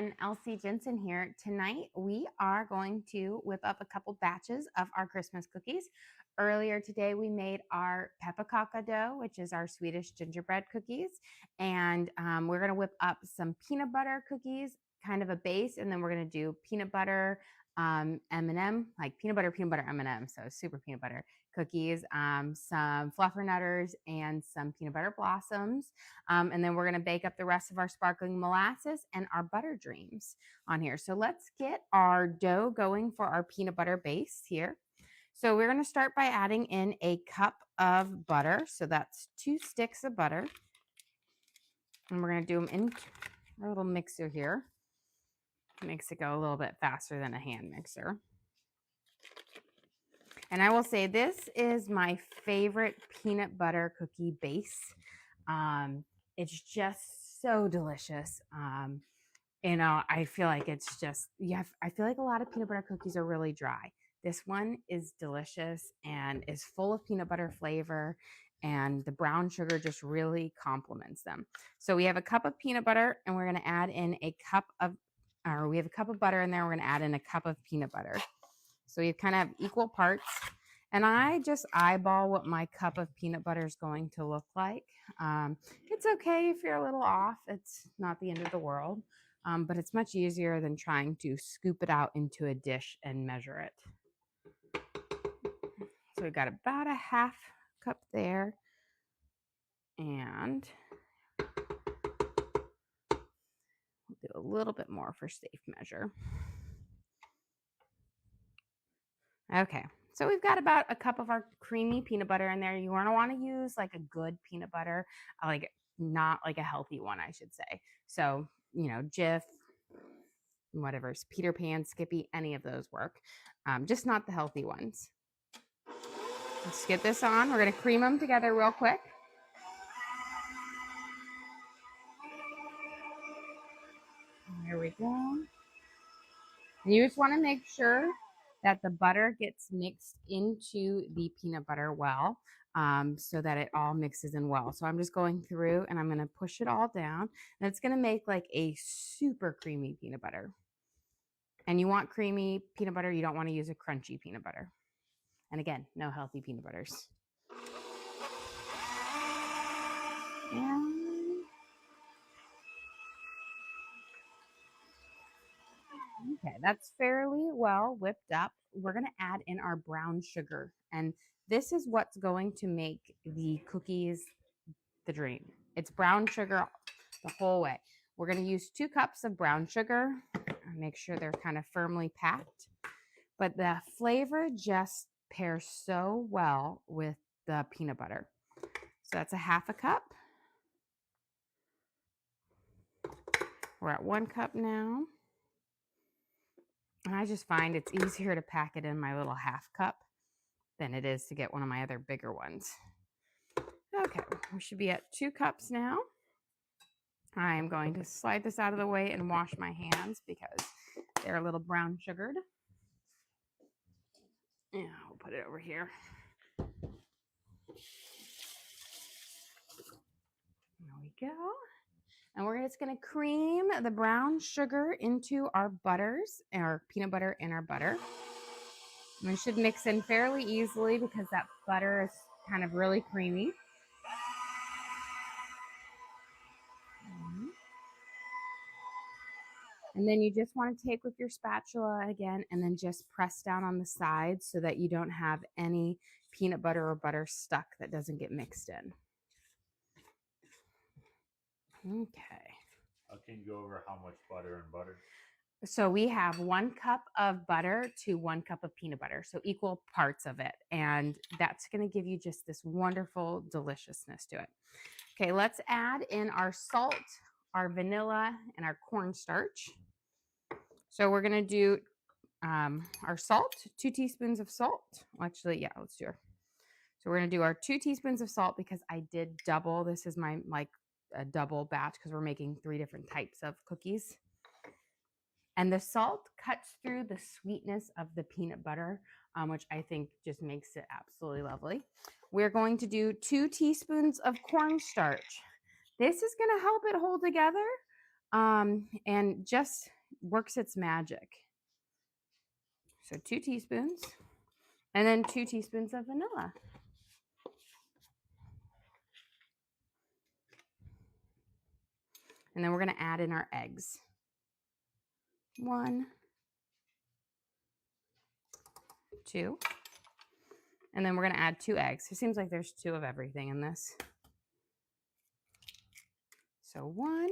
everyone, Elsie Jensen here. Tonight we are going to whip up a couple batches of our Christmas cookies. Earlier today we made our pepparkakor dough, which is our Swedish gingerbread cookies, and we're going to whip up some peanut butter cookies, kind of a base, and then we're going to do peanut butter M&M, like peanut butter M&M, so super peanut butter cookies, some fluffernutters and some peanut butter blossoms, and then we're going to bake up the rest of our sparkling molasses and our butter dreams on here. So let's get our dough going for our peanut butter base here. So we're going to start by adding in a cup of butter, so that's 2 sticks of butter, and we're going to do them in our little mixer here. Makes it go a little bit faster than a hand mixer. And I will say this is my favorite peanut butter cookie base. It's just so delicious. I feel like it's just, I feel like a lot of peanut butter cookies are really dry. This one is delicious and is full of peanut butter flavor, and the brown sugar just really complements them. So we have a cup of peanut butter, and we're going to add in we have a cup of butter in there. We're going to add in a cup of peanut butter. So you kind of have equal parts. And I just eyeball what my cup of peanut butter is going to look like. It's okay if you're a little off. It's not the end of the world. But it's much easier than trying to scoop it out into a dish and measure it. So we've got about a half cup there. And we'll do a little bit more for safe measure. Okay, so we've got about a cup of our creamy peanut butter in there. You want to use like a good peanut butter, not like a healthy one, I should say. So, Jif, whatever's Peter Pan, Skippy, any of those work. Just not the healthy ones. Let's get this on. We're going to cream them together real quick. There we go. And you just want to make sure that the butter gets mixed into the peanut butter well, so that it all mixes in well. So I'm just going through and I'm going to push it all down, and it's going to make like a super creamy peanut butter. And you want creamy peanut butter. You don't want to use a crunchy peanut butter. And again, no healthy peanut butters. Okay, that's fairly well whipped up. We're going to add in our brown sugar. And this is what's going to make the cookies the dream. It's brown sugar the whole way. We're going to use 2 cups of brown sugar. Make sure they're kind of firmly packed. But the flavor just pairs so well with the peanut butter. So that's a half a cup. We're at 1 cup now. And I just find it's easier to pack it in my little half cup than it is to get one of my other bigger ones. Okay, we should be at 2 cups now. I am going to slide this out of the way and wash my hands because they're a little brown sugared. Yeah, we'll put it over here. There we go. And we're just going to cream the brown sugar into our butters, our peanut butter and our butter. And it should mix in fairly easily because that butter is kind of really creamy. And then you just want to take with your spatula again and then just press down on the sides so that you don't have any peanut butter or butter stuck that doesn't get mixed in. Okay. Can you go over how much butter and butter? So we have 1 cup of butter to 1 cup of peanut butter, so equal parts of it. And that's going to give you just this wonderful deliciousness to it. Okay, let's add in our salt, our vanilla, and our cornstarch. So we're going to do our salt, 2 teaspoons of salt. Actually, yeah, let's do it. So we're going to do our 2 teaspoons of salt because I did double. This is my a double batch because we're making 3 different types of cookies. And the salt cuts through the sweetness of the peanut butter, which I think just makes it absolutely lovely. We're going to do 2 teaspoons of cornstarch. This is going to help it hold together. and just works its magic. So 2 teaspoons, and then 2 teaspoons of vanilla. And then we're going to add in our eggs. 1, 2, and then we're going to add 2 eggs. It seems like there's 2 of everything in this. So 1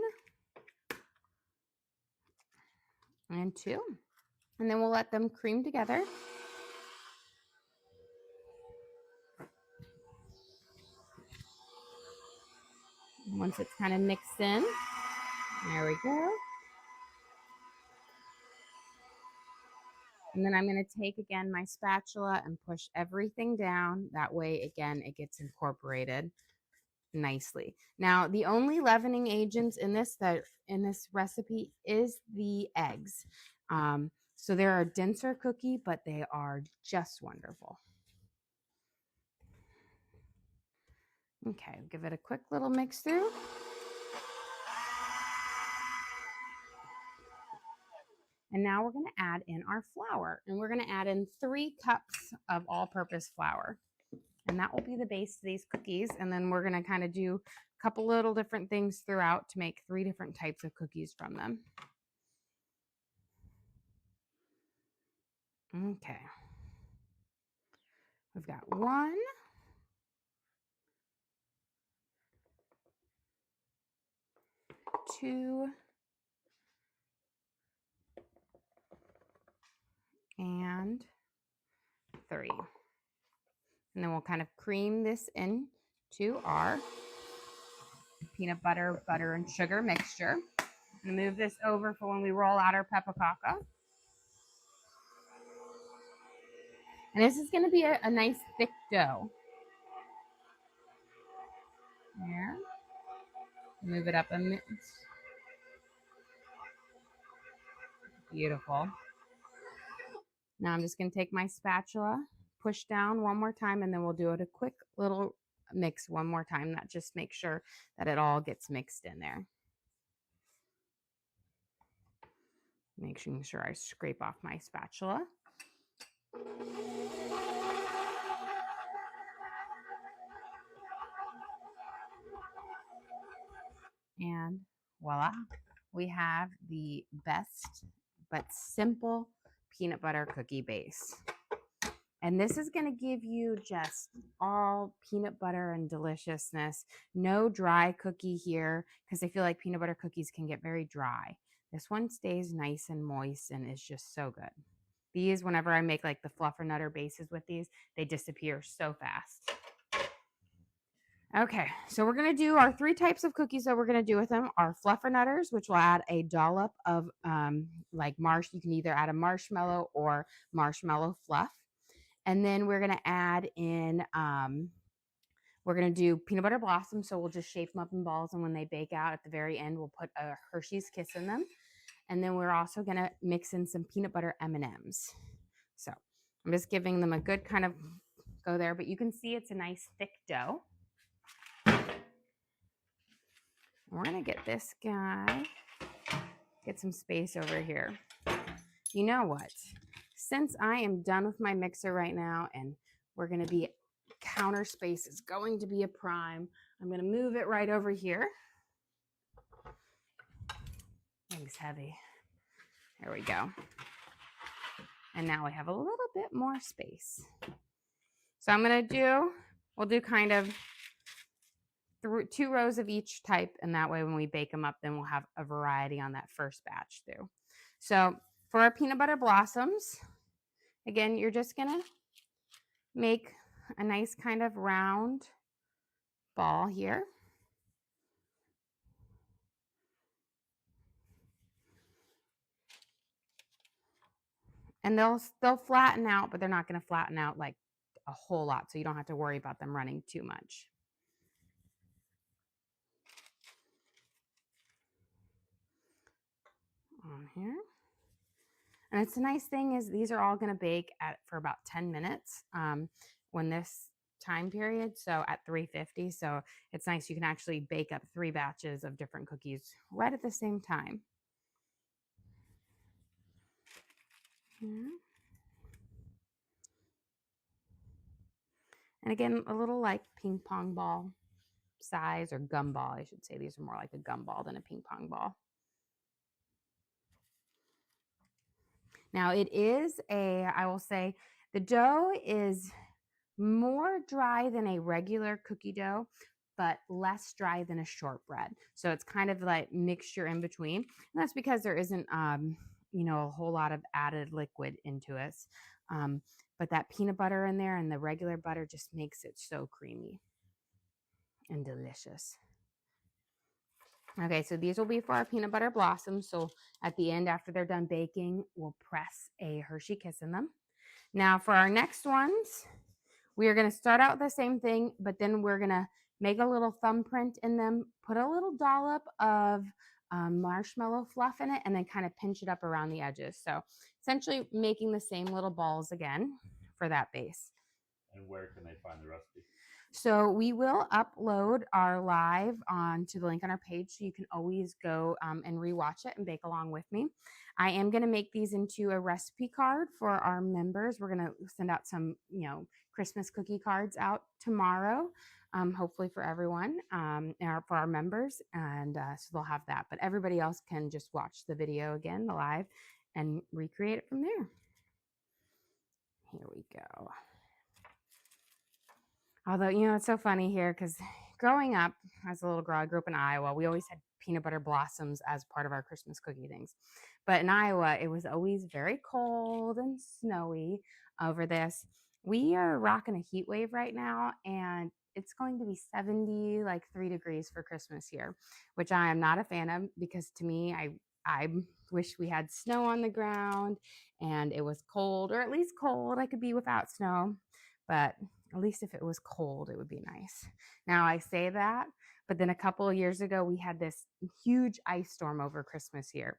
and 2. And then we'll let them cream together. Once it's kind of mixed in, there we go. And then I'm going to take again my spatula and push everything down. That way, again, it gets incorporated nicely. Now, the only leavening agents in this recipe is the eggs. So they're a denser cookie, but they are just wonderful. Okay, give it a quick little mix through. And now we're going to add in our flour, and we're going to add in 3 cups of all-purpose flour. And that will be the base of these cookies. And then we're going to kind of do a couple little different things throughout to make 3 different types of cookies from them. Okay. We've got 1, 2, and 3. And then we'll kind of cream this into our peanut butter, butter, and sugar mixture. I'm going to move this over for when we roll out our pepparkakor. And this is going to be a nice thick dough. There. Move it up a bit. Beautiful. Now I'm just going to take my spatula, push down one more time, and then we'll do it a quick little mix one more time. That just makes sure that it all gets mixed in there. Making sure I scrape off my spatula. And voila, we have the best but simple peanut butter cookie base. And this is going to give you just all peanut butter and deliciousness. No dry cookie here, because I feel like peanut butter cookies can get very dry. This one stays nice and moist and is just so good. These, whenever I make like the Fluffernutter bases with these, they disappear so fast. Okay, so we're going to do our 3 types of cookies that we're going to do with them are Fluffernutters, which will add a dollop of you can either add a marshmallow or marshmallow fluff. And then we're going to add in, we're going to do peanut butter blossoms. So we'll just shape them up in balls. And when they bake out at the very end, we'll put a Hershey's Kiss in them. And then we're also going to mix in some peanut butter M&Ms. So I'm just giving them a good kind of go there. But you can see it's a nice thick dough. We're going to get this guy, get some space over here. You know what? Since I am done with my mixer right now and we're going to be counter space is going to be a prime, I'm going to move it right over here. Thing's heavy. There we go. And now we have a little bit more space. So we'll do kind of 2 rows of each type, and that way when we bake them up, then we'll have a variety on that first batch through. So for our peanut butter blossoms, again, you're just gonna make a nice kind of round ball here. And they'll flatten out, but they're not gonna flatten out like a whole lot, so you don't have to worry about them running too much. On here. And it's a nice thing is these are all going to bake for about 10 minutes. When this time period, so at 350. So it's nice you can actually bake up 3 batches of different cookies right at the same time. Yeah. And again, a little like ping pong ball size, or gumball, I should say. These are more like a gumball than a ping pong ball. Now it is I will say the dough is more dry than a regular cookie dough, but less dry than a shortbread. So it's kind of like mixture in between. And that's because there isn't, a whole lot of added liquid into it. But that peanut butter in there and the regular butter just makes it so creamy and delicious. Okay, so these will be for our peanut butter blossoms. So at the end, after they're done baking, we'll press a Hershey Kiss in them. Now for our next ones, we are going to start out with the same thing, but then we're going to make a little thumbprint in them, put a little dollop of marshmallow fluff in it, and then kind of pinch it up around the edges. So essentially making the same little balls again for that base. And where can they find the recipe? So we will upload our live onto the link on our page, so you can always go and rewatch it and bake along with me. I am going to make these into a recipe card for our members. We're going to send out some, Christmas cookie cards out tomorrow, hopefully for everyone, for our members, and so they'll have that. But everybody else can just watch the video again, the live, and recreate it from there. Here we go. Although, it's so funny here because growing up as a little girl, I grew up in Iowa. We always had peanut butter blossoms as part of our Christmas cookie things. But in Iowa, it was always very cold and snowy over this. We are rocking a heat wave right now, and it's going to be 70, like 3 degrees for Christmas here, which I am not a fan of, because to me, I wish we had snow on the ground and it was cold, or at least cold. I could be without snow, but at least if it was cold, it would be nice. Now I say that, but then a couple of years ago, we had this huge ice storm over Christmas here,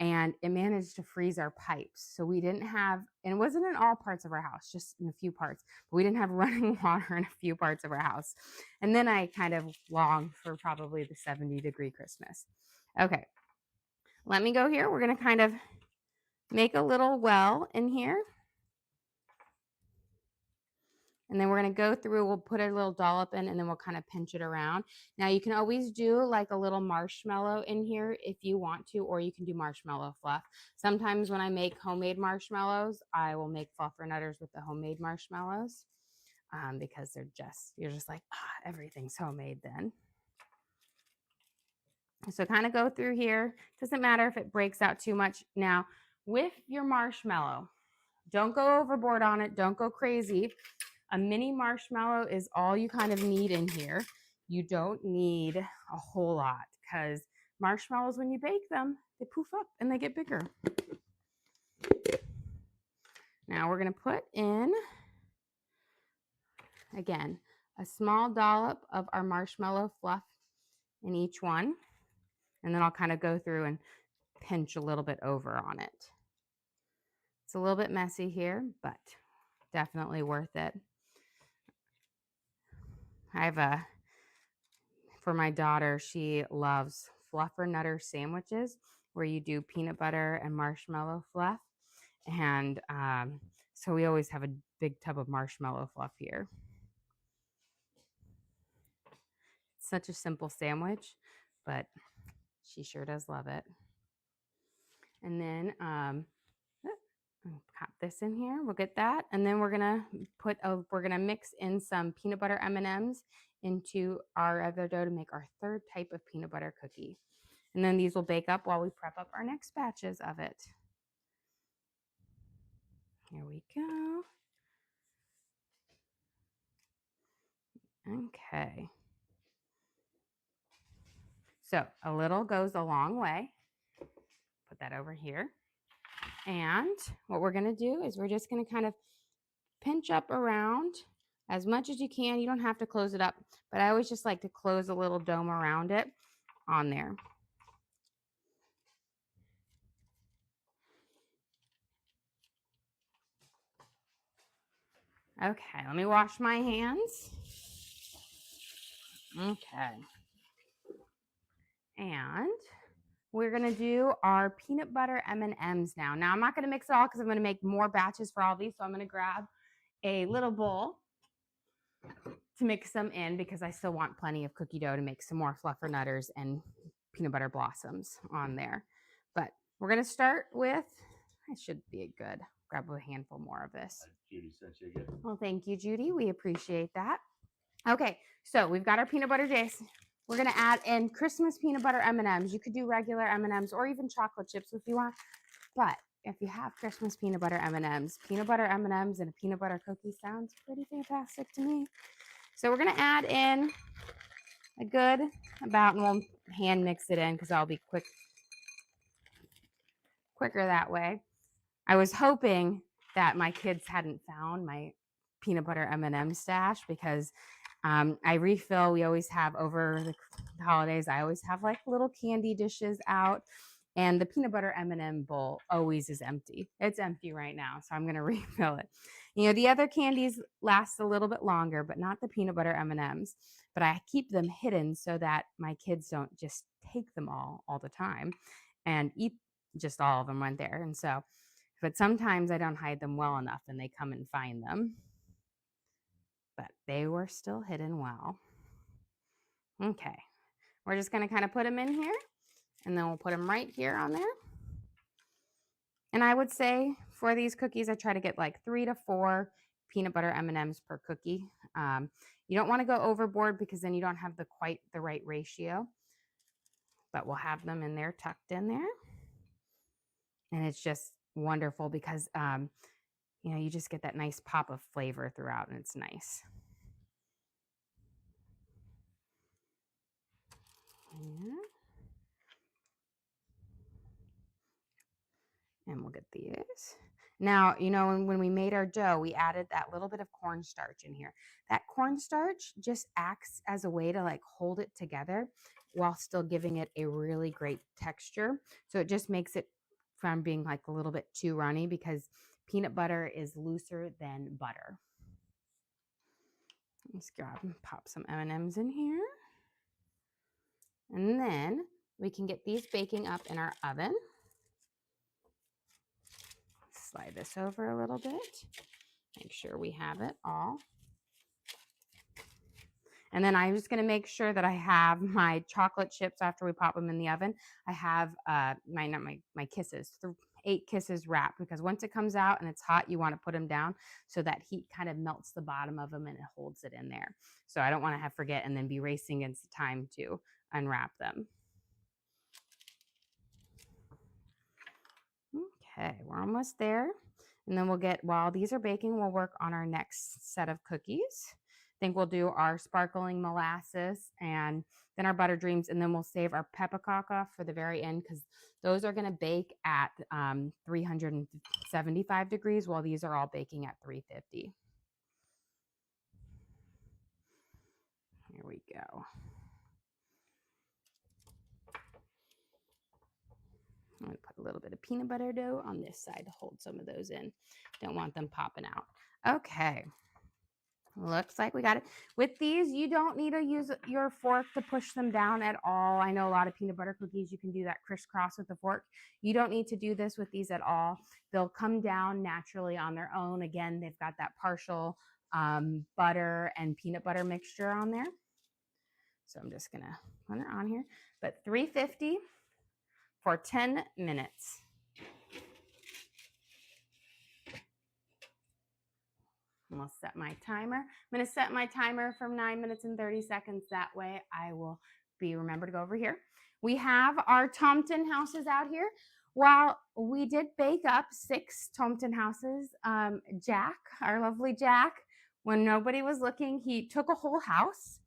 and it managed to freeze our pipes. So we didn't have, and it wasn't in all parts of our house, just in a few parts, but we didn't have running water in a few parts of our house. And then I kind of longed for probably the 70-degree Christmas. Okay, let me go here. We're going to kind of make a little well in here. And then we're going to go through, we'll put a little dollop in, and then we'll kind of pinch it around. Now you can always do like a little marshmallow in here if you want to, or you can do marshmallow fluff. Sometimes when I make homemade marshmallows, I will make fluffernutters with the homemade marshmallows, because you're just like, everything's homemade then. So kind of go through here. Doesn't matter if it breaks out too much. Now with your marshmallow, don't go overboard on it. Don't go crazy. A mini marshmallow is all you kind of need in here. You don't need a whole lot, because marshmallows, when you bake them, they poof up and they get bigger. Now we're going to put in, again, a small dollop of our marshmallow fluff in each one. And then I'll kind of go through and pinch a little bit over on it. It's a little bit messy here, but definitely worth it. I have for my daughter, she loves Fluffernutter sandwiches, where you do peanut butter and marshmallow fluff. And so we always have a big tub of marshmallow fluff here. It's such a simple sandwich, but she sure does love it. And then pop this in here. We'll get that, and then we're gonna mix in some peanut butter M&Ms into our other dough to make our third type of peanut butter cookie. And then these will bake up while we prep up our next batches of it. Here we go. Okay. So a little goes a long way. Put that over here. And what we're going to do is we're just going to kind of pinch up around as much as you can. You don't have to close it up, but I always just like to close a little dome around it on there. Okay, let me wash my hands. Okay. And we're gonna do our peanut butter M&Ms now. Now I'm not gonna mix it all because I'm gonna make more batches for all these. So I'm gonna grab a little bowl to mix them in because I still want plenty of cookie dough to make some more fluffernutters and peanut butter blossoms on there. But we're gonna start with, it should be good. Grab a handful more of this. Judy sent you again. Well, thank you, Judy. We appreciate that. Okay, so we've got our peanut butter base. We're gonna add in Christmas peanut butter M&Ms. You could do regular M&Ms or even chocolate chips if you want. But if you have Christmas peanut butter M&Ms, peanut butter M&Ms and a peanut butter cookie sounds pretty fantastic to me. So we're gonna add in a good about, and we'll hand mix it in because I'll be quicker that way. I was hoping that my kids hadn't found my peanut butter M&M stash because I refill. We always have over the holidays. I always have like little candy dishes out, and the peanut butter M&M bowl always is empty. It's empty right now, so I'm going to refill it. You know, the other candies last a little bit longer, but not the peanut butter M&Ms. But I keep them hidden so that my kids don't just take them all the time and eat just all of them right there. And so, but sometimes I don't hide them well enough and they come and find them. But they were still hidden well. Okay, we're just gonna kind of put them in here and then we'll put them right here on there. And I would say for these cookies, I try to get like 3 to 4 peanut butter M&Ms per cookie. You don't want to go overboard because then you don't have quite the right ratio. But we'll have them in there, tucked in there. And it's just wonderful because, you know, you just get that nice pop of flavor throughout and it's nice. Yeah. And we'll get these. Now, you know, when we made our dough, we added that little bit of cornstarch in here. That cornstarch just acts as a way to like hold it together while still giving it a really great texture. So it just makes it from being like a little bit too runny because peanut butter is looser than butter. Let's grab and pop some M&Ms in here. And then we can get these baking up in our oven. Slide this over a little bit. Make sure we have it all. And then I'm just going to make sure that I have my chocolate chips after we pop them in the oven. I have my kisses, 8 kisses wrapped, because once it comes out and it's hot, you want to put them down so that heat kind of melts the bottom of them and it holds it in there. So I don't want to forget and then be racing against the time to unwrap them. Okay, we're almost there. And then we'll get, while these are baking, we'll work on our next set of cookies. I think we'll do our sparkling molasses and then our butter dreams, and then we'll save our pepparkakor for the very end because those are going to bake at 375 degrees while these are all baking at 350. Here we go. I'm going to put a little bit of peanut butter dough on this side to hold some of those in. Don't want them popping out. Okay. Looks like we got it. With these, you don't need to use your fork to push them down at all. I know a lot of peanut butter cookies, you can do that crisscross with the fork. You don't need to do this with these at all. They'll come down naturally on their own. Again, they've got that partial butter and peanut butter mixture on there. So I'm just going to put it on here. But 350 for 10 minutes. And I'll set my timer. I'm going to set my timer from 9 minutes and 30 seconds. That way I will remember to go over here. We have our Tomten houses out here. While we did bake up 6 Tomten houses, Jack, our lovely Jack, when nobody was looking, he took a whole house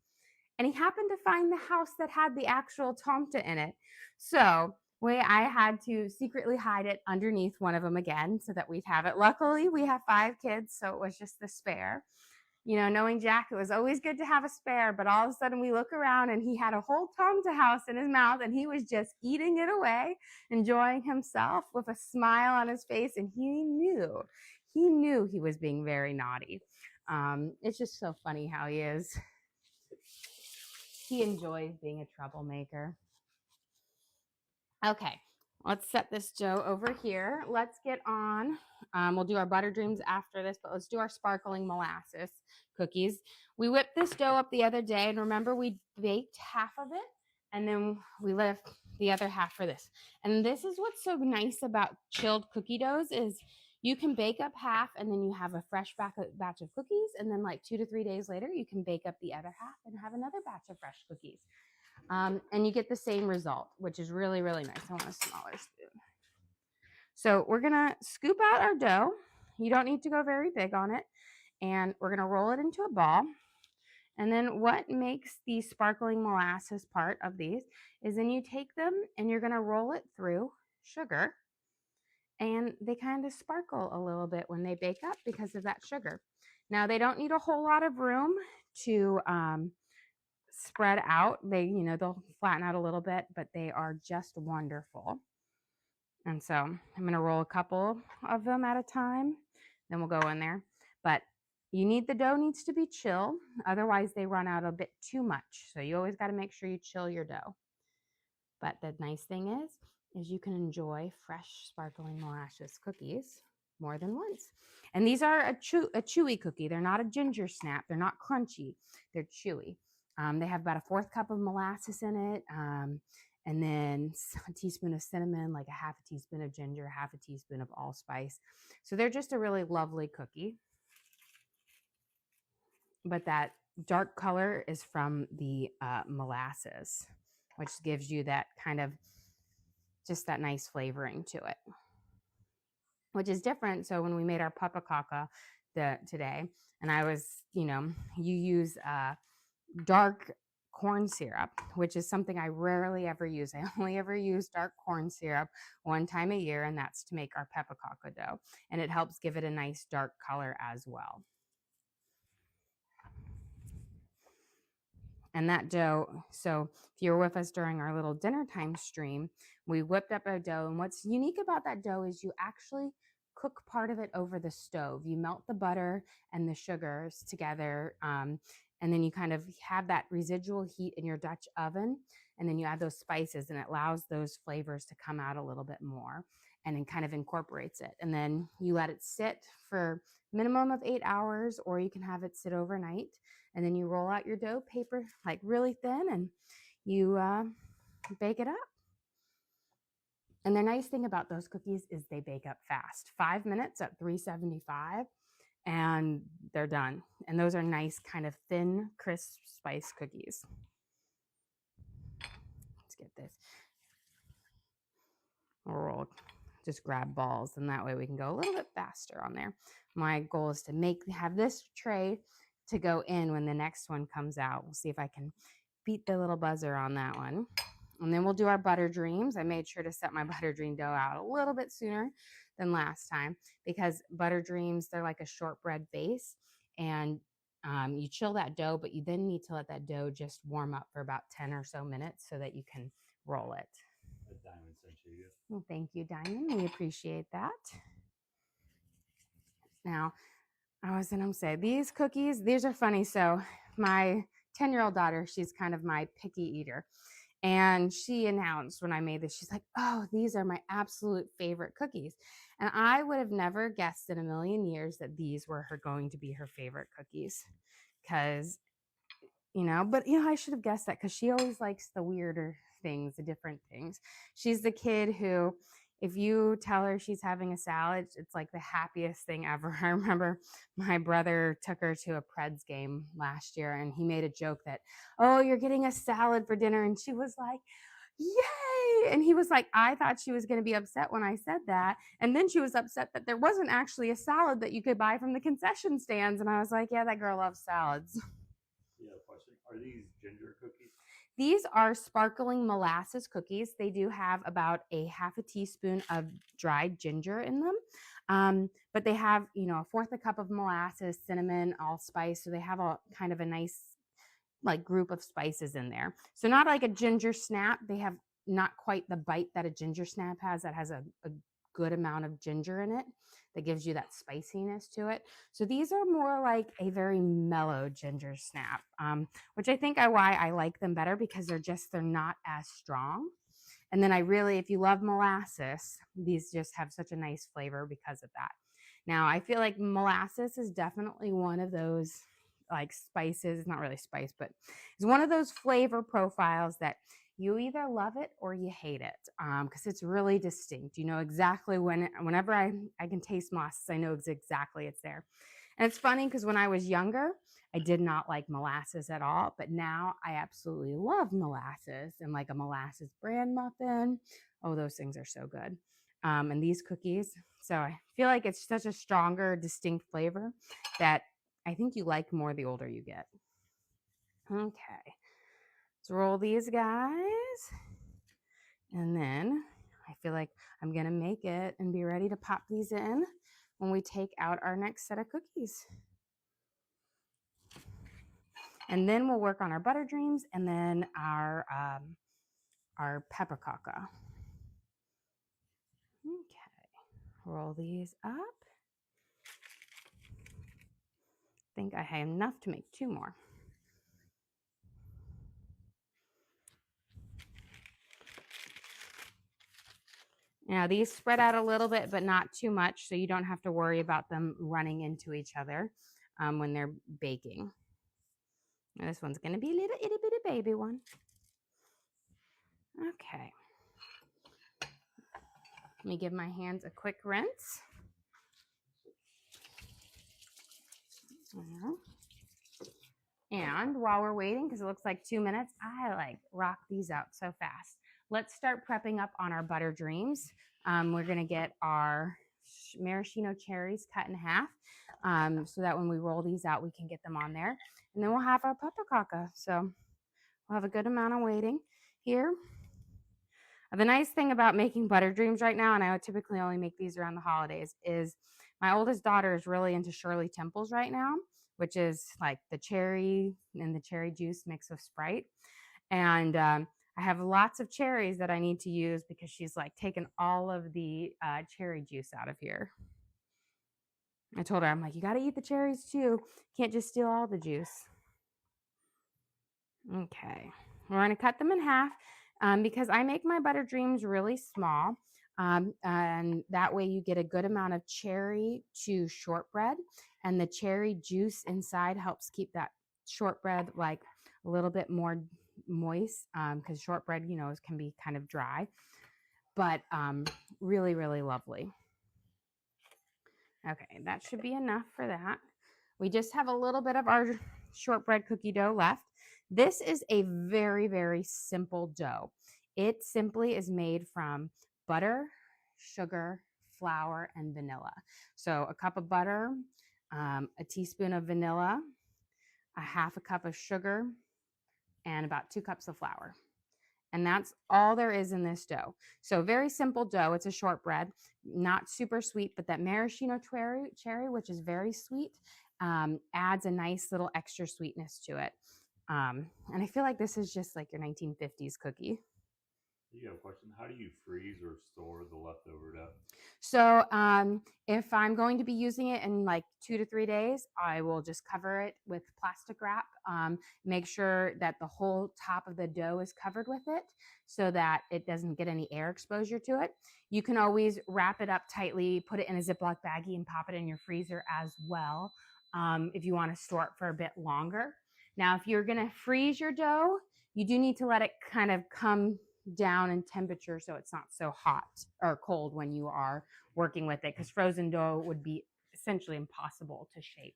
and he happened to find the house that had the actual Tomte in it. So I had to secretly hide it underneath one of them again so that we'd have it. Luckily, we have 5 kids, so it was just the spare. You know, knowing Jack, it was always good to have a spare, but all of a sudden we look around and he had a whole Tomte house in his mouth and he was just eating it away, enjoying himself with a smile on his face, and he knew he was being very naughty. It's just so funny how he is. He enjoys being a troublemaker. Okay, let's set this dough over here. Let's get on. We'll do our butter dreams after this, but let's do our sparkling molasses cookies. We whipped this dough up the other day, and remember we baked half of it, and then we left the other half for this. And this is what's so nice about chilled cookie doughs is you can bake up half, and then you have a fresh batch of cookies, and then like 2 to 3 days later, you can bake up the other half and have another batch of fresh cookies. And you get the same result, which is really, really nice. I want a smaller spoon. So we're going to scoop out our dough. You don't need to go very big on it. And we're going to roll it into a ball. And then what makes the sparkling molasses part of these is then you take them and you're going to roll it through sugar. And they kind of sparkle a little bit when they bake up because of that sugar. Now, they don't need a whole lot of room to spread out. They'll flatten out a little bit, but they are just wonderful. And so I'm going to roll a couple of them at a time. Then we'll go in there. But the dough needs to be chill. Otherwise, they run out a bit too much. So you always got to make sure you chill your dough. But the nice thing is you can enjoy fresh sparkling molasses cookies more than once. And these are a chewy cookie. They're not a ginger snap. They're not crunchy. They're chewy. They have about a 1/4 cup of molasses in it, and then a teaspoon of cinnamon, like a half a teaspoon of ginger, half a teaspoon of allspice. So they're just a really lovely cookie. But that dark color is from the molasses, which gives you that kind of just that nice flavoring to it, which is different. So when we made our pepparkakor today, and I was, you use dark corn syrup, which is something I rarely ever use. I only ever use dark corn syrup one time a year, and that's to make our pepparkakor dough. And it helps give it a nice dark color as well. And that dough, so if you were with us during our little dinner time stream, we whipped up our dough. And what's unique about that dough is you actually cook part of it over the stove. You melt the butter and the sugars together, and then you kind of have that residual heat in your Dutch oven, and then you add those spices, and it allows those flavors to come out a little bit more, and it kind of incorporates it. And then you let it sit for minimum of 8 hours, or you can have it sit overnight. And then you roll out your dough paper like really thin, and you bake it up. And the nice thing about those cookies is they bake up fast. 5 minutes at 375, and they're done. And those are nice kind of thin, crisp spice cookies. Let's get this. We'll just grab balls, and that way we can go a little bit faster on there. My goal is to have this tray to go in when the next one comes out. We'll see if I can beat the little buzzer on that one. And then we'll do our butter dreams. I made sure to set my butter dream dough out a little bit sooner than last time, because butter dreams, they're like a shortbread base, and you chill that dough, but you then need to let that dough just warm up for about 10 or so minutes so that you can roll it. Diamond sent you. Well, thank you, Diamond. We appreciate that. Now, I was going to say, these cookies, these are funny. So my 10-year-old daughter, she's kind of my picky eater. And she announced when I made this, she's like, oh, these are my absolute favorite cookies. And I would have never guessed in a million years that these were going to be her favorite cookies. Because, I should have guessed that, because she always likes the weirder things, the different things. She's the kid who, if you tell her she's having a salad, it's like the happiest thing ever. I remember my brother took her to a Preds game last year, and he made a joke that, oh, you're getting a salad for dinner. And she was like, yay. And he was like, I thought she was going to be upset when I said that. And then she was upset that there wasn't actually a salad that you could buy from the concession stands. And I was like, yeah, that girl loves salads. Yeah, question. Are these ginger cookies? These are sparkling molasses cookies. They do have about a half a teaspoon of dried ginger in them. But they have, a 1/4 cup of molasses, cinnamon, allspice. So they have a kind of a nice group of spices in there. So not like a ginger snap. They have not quite the bite that a ginger snap has, that has a good amount of ginger in it. that gives you that spiciness to it. So these are more like a very mellow ginger snap, which I think why I like them better, because they're not as strong. And then if you love molasses, these just have such a nice flavor because of that. Now, I feel like molasses is definitely one of those like spices. It's not really spice, but it's one of those flavor profiles that you either love it or you hate it, because it's really distinct. You know exactly whenever I can taste molasses, I know exactly it's there. And it's funny because when I was younger, I did not like molasses at all, but now I absolutely love molasses, and like a molasses bran muffin. Oh, those things are so good. And these cookies. So I feel like it's such a stronger, distinct flavor that I think you like more the older you get. Okay, let's roll these guys. And then I feel like I'm gonna make it and be ready to pop these in when we take out our next set of cookies. And then we'll work on our butter dreams and then our pepperkakor. Okay, roll these up. I think I have enough to make 2 more. Now these spread out a little bit, but not too much, so you don't have to worry about them running into each other when they're baking. Now this one's going to be a little itty bitty baby one. Okay. Let me give my hands a quick rinse. And while we're waiting, because it looks like 2 minutes, I like rock these out so fast. Let's start prepping up on our butter dreams. We're going to get our maraschino cherries cut in half, so that when we roll these out, we can get them on there. And then we'll have our pepperkakor. So we'll have a good amount of waiting here. The nice thing about making butter dreams right now, and I would typically only make these around the holidays, is my oldest daughter is really into Shirley Temples right now, which is like the cherry and the cherry juice mixed with Sprite. And I have lots of cherries that I need to use because she's like taken all of the cherry juice out of here. I told her, I'm like, you got to eat the cherries too. Can't just steal all the juice. Okay, we're going to cut them in half. Because I make my butter dreams really small, and that way you get a good amount of cherry to shortbread, and the cherry juice inside helps keep that shortbread like a little bit more moist, because shortbread, can be kind of dry, but really, really lovely. Okay, that should be enough for that. We just have a little bit of our shortbread cookie dough left. This is a very, very simple dough. It simply is made from butter, sugar, flour, and vanilla. So a cup of butter, a teaspoon of vanilla, a half a cup of sugar, and about 2 cups of flour. And that's all there is in this dough. So very simple dough. It's a shortbread, not super sweet, but that maraschino cherry, which is very sweet, adds a nice little extra sweetness to it. And I feel like this is just like your 1950s cookie. You have a question. How do you freeze or store the leftover dough? So if I'm going to be using it in like 2 to 3 days, I will just cover it with plastic wrap. Make sure that the whole top of the dough is covered with it so that it doesn't get any air exposure to it. You can always wrap it up tightly, put it in a Ziploc baggie, and pop it in your freezer as well, if you want to store it for a bit longer. Now, if you're going to freeze your dough, you do need to let it kind of come down in temperature so it's not so hot or cold when you are working with it, because frozen dough would be essentially impossible to shape.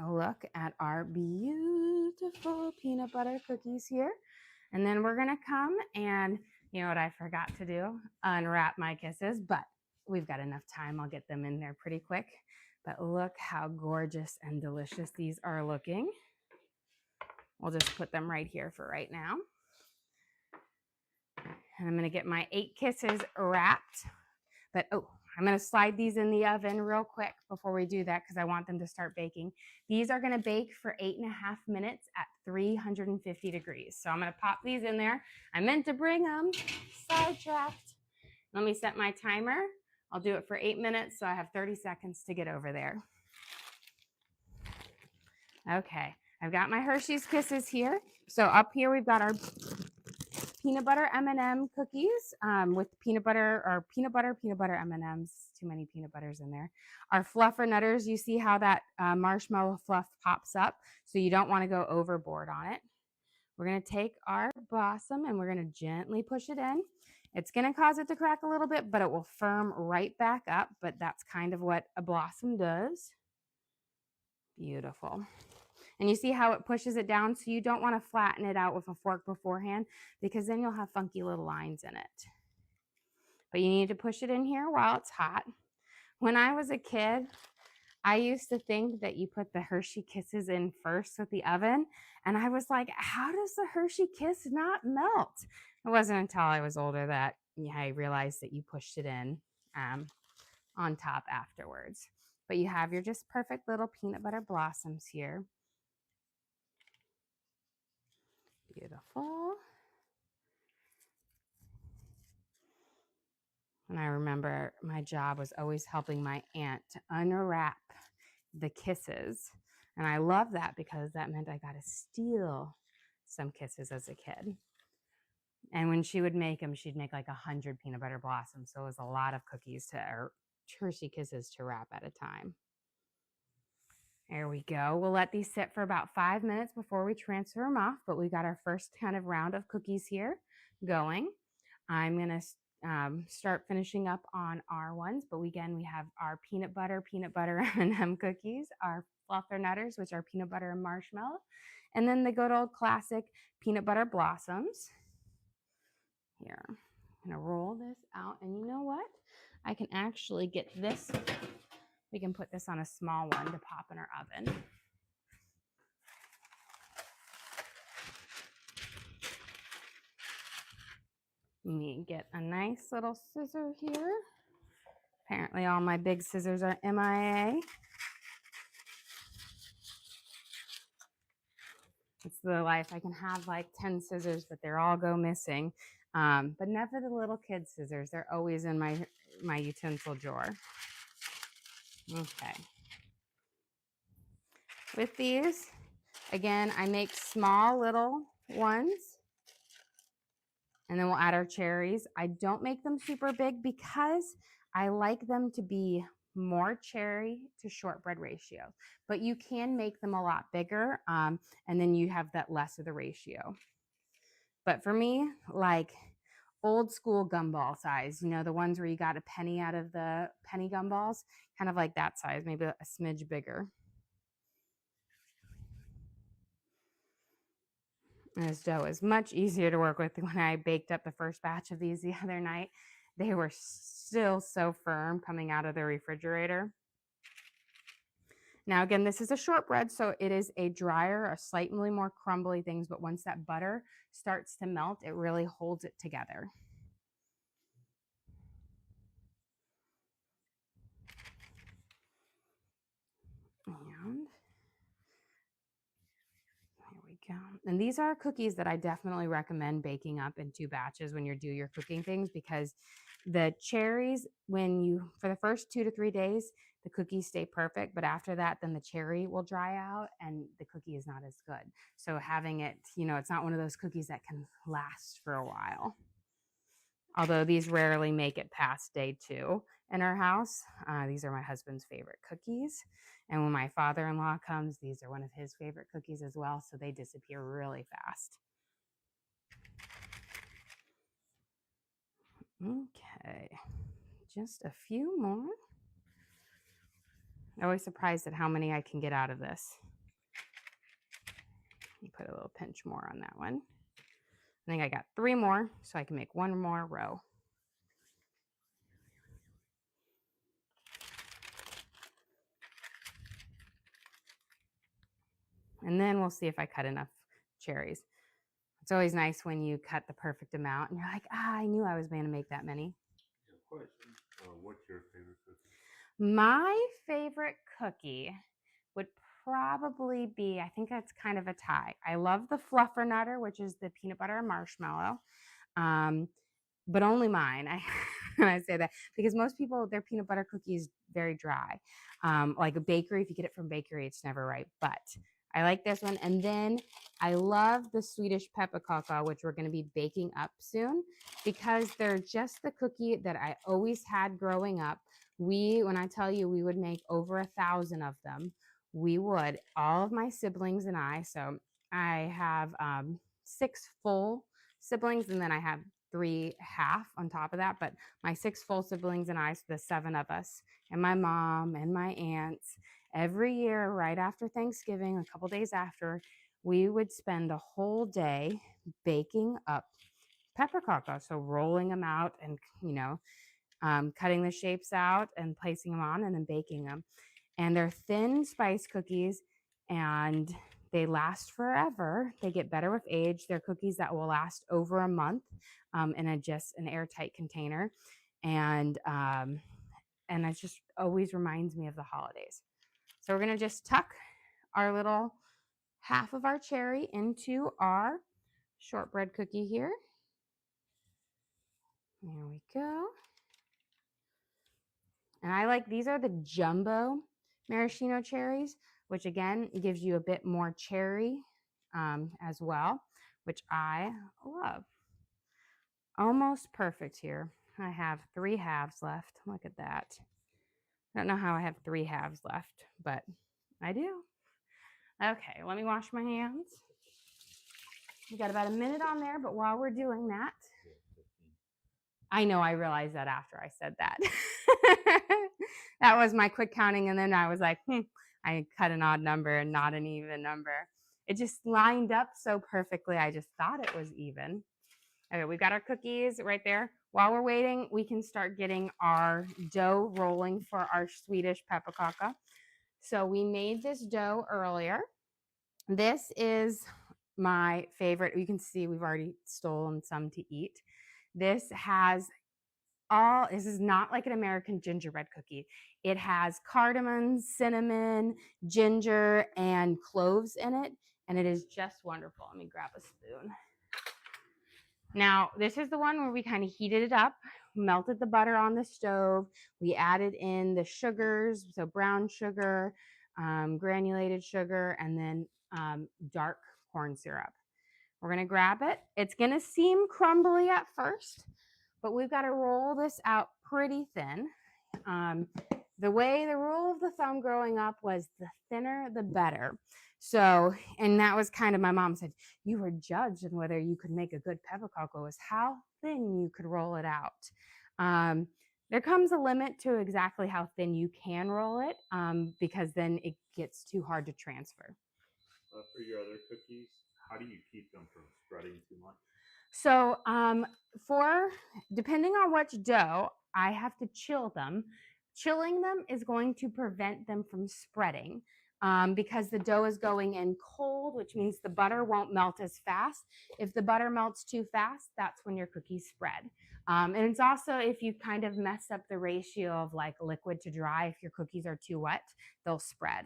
A look at our beautiful peanut butter cookies here. And then we're going to come and, you know what I forgot to do? Unwrap my kisses, but we've got enough time. I'll get them in there pretty quick. But look how gorgeous and delicious these are looking. We'll just put them right here for right now. And I'm going to get my 8 kisses wrapped. But, I'm going to slide these in the oven real quick before we do that because I want them to start baking. These are going to bake for 8.5 minutes at 350 degrees. So I'm going to pop these in there. I meant to bring them. Sidetracked. Let me set my timer I'll do it for 8 minutes, so I have 30 seconds to get over there. Okay, I've got my Hershey's Kisses here. So up here we've got our Peanut Butter M&M cookies with peanut butter M&Ms. Too many peanut butters in there. Our Fluffernutters, you see how that marshmallow fluff pops up, so you don't want to go overboard on it. We're going to take our blossom and we're going to gently push it in. It's going to cause it to crack a little bit, but it will firm right back up. But that's kind of what a blossom does. Beautiful. And you see how it pushes it down, so you don't want to flatten it out with a fork beforehand, because then you'll have funky little lines in it. But you need to push it in here while it's hot. When I was a kid, I used to think that you put the Hershey Kisses in first with the oven, and I was like, how does the Hershey Kiss not melt? It wasn't until I was older that I realized that you pushed it in on top afterwards. But you have your just perfect little peanut butter blossoms here. Beautiful. And I remember my job was always helping my aunt to unwrap the kisses. And I love that because that meant I got to steal some kisses as a kid. And when she would make them, she'd make like 100 peanut butter blossoms. So it was a lot of cookies or Hershey Kisses to wrap at a time. There we go. We'll let these sit for about 5 minutes before we transfer them off. But we got our first kind of round of cookies here going. I'm going to start finishing up on our ones, but again, we have our peanut butter M&M cookies, our Fluffernutters, which are peanut butter and marshmallow, and then the good old classic peanut butter blossoms. Here, I'm going to roll this out, and you know what? I can actually get this. We can put this on a small one to pop in our oven. Let me get a nice little scissor here. Apparently all my big scissors are MIA. It's the life. I can have like 10 scissors, but they all go missing. But never the little kid scissors. They're always in my utensil drawer. Okay. With these, again, I make small little ones. And then we'll add our cherries. I don't make them super big because I like them to be more cherry to shortbread ratio. But you can make them a lot bigger, and then you have that less of the ratio. But for me, like old school gumball size, you know, the ones where you got a penny out of the penny gumballs, kind of like that size, maybe a smidge bigger. And this dough is much easier to work with than when I baked up the first batch of these the other night. They were still so firm coming out of the refrigerator. Now, again, this is a shortbread, so it is a drier, a slightly more crumbly things, but once that butter starts to melt, it really holds it together. And here we go. And these are cookies that I definitely recommend baking up in 2 batches when you do your cooking things, because the cherries, for the first 2 to 3 days, the cookies stay perfect, but after that, then the cherry will dry out and the cookie is not as good. So having it, it's not one of those cookies that can last for a while. Although these rarely make it past day 2 in our house. These are my husband's favorite cookies. And when my father-in-law comes, these are one of his favorite cookies as well. So they disappear really fast. Okay, just a few more. I'm always surprised at how many I can get out of this. Put a little pinch more on that one. I think I got 3 more, so I can make 1 more row. And then we'll see if I cut enough cherries. It's always nice when you cut the perfect amount and you're like, I knew I was going to make that many. Question. What's your favorite cookie? My favorite cookie would probably be, I think that's kind of a tie. I love the Fluffernutter, which is the peanut butter and marshmallow, but only mine. when I say that, because most people, their peanut butter cookie is very dry. Like a bakery, if you get it from bakery, it's never right. But I like this one. And then I love the Swedish Pepparkakor, which we're going to be baking up soon, because they're just the cookie that I always had growing up. When I tell you, we would make over 1,000 of them. We would, all of my siblings and I. So I have 6 full siblings, and then I have 3 half on top of that. But my 6 full siblings and I, so the 7 of us, and my mom and my aunts, every year right after Thanksgiving, a couple days after, we would spend a whole day baking up pepperkakor. So rolling them out and, cutting the shapes out and placing them on and then baking them. And they're thin spice cookies, and they last forever. They get better with age. They're cookies that will last over a month in just an airtight container. And it just always reminds me of the holidays. So we're going to just tuck our little half of our cherry into our shortbread cookie here. There we go. And I like, these are the jumbo maraschino cherries, which again gives you a bit more cherry as well, which I love. Almost perfect here. I have 3 halves left. Look at that. I don't know how I have 3 halves left, but I do. Okay, let me wash my hands. We got about a minute on there, but while we're doing that, I know I realized that after I said that. That was my quick counting, and then I was like, I cut an odd number and not an even number. It just lined up so perfectly. I just thought it was even. Okay, we've got our cookies right there. While we're waiting, we can start getting our dough rolling for our Swedish pepparkakor. So we made this dough earlier. This is my favorite. You can see we've already stolen some to eat. This is not like an American gingerbread cookie. It has cardamom, cinnamon, ginger, and cloves in it, and it is just wonderful. Let me grab a spoon. Now, this is the one where we kind of heated it up, melted the butter on the stove. We added in the sugars, so brown sugar, granulated sugar, and then dark corn syrup. We're going to grab it. It's going to seem crumbly at first, but we've got to roll this out pretty thin. The rule of the thumb growing up was the thinner, the better. So, and that was kind of, my mom said, you were judged on whether you could make a good pepparkakor was how thin you could roll it out. There comes a limit to exactly how thin you can roll it because then it gets too hard to transfer. For your other cookies, how do you keep them from spreading too much? So depending on which dough, I have to chill them. Chilling them is going to prevent them from spreading because the dough is going in cold, which means the butter won't melt as fast. If the butter melts too fast, that's when your cookies spread. And it's also if you kind of mess up the ratio of like liquid to dry, if your cookies are too wet, they'll spread.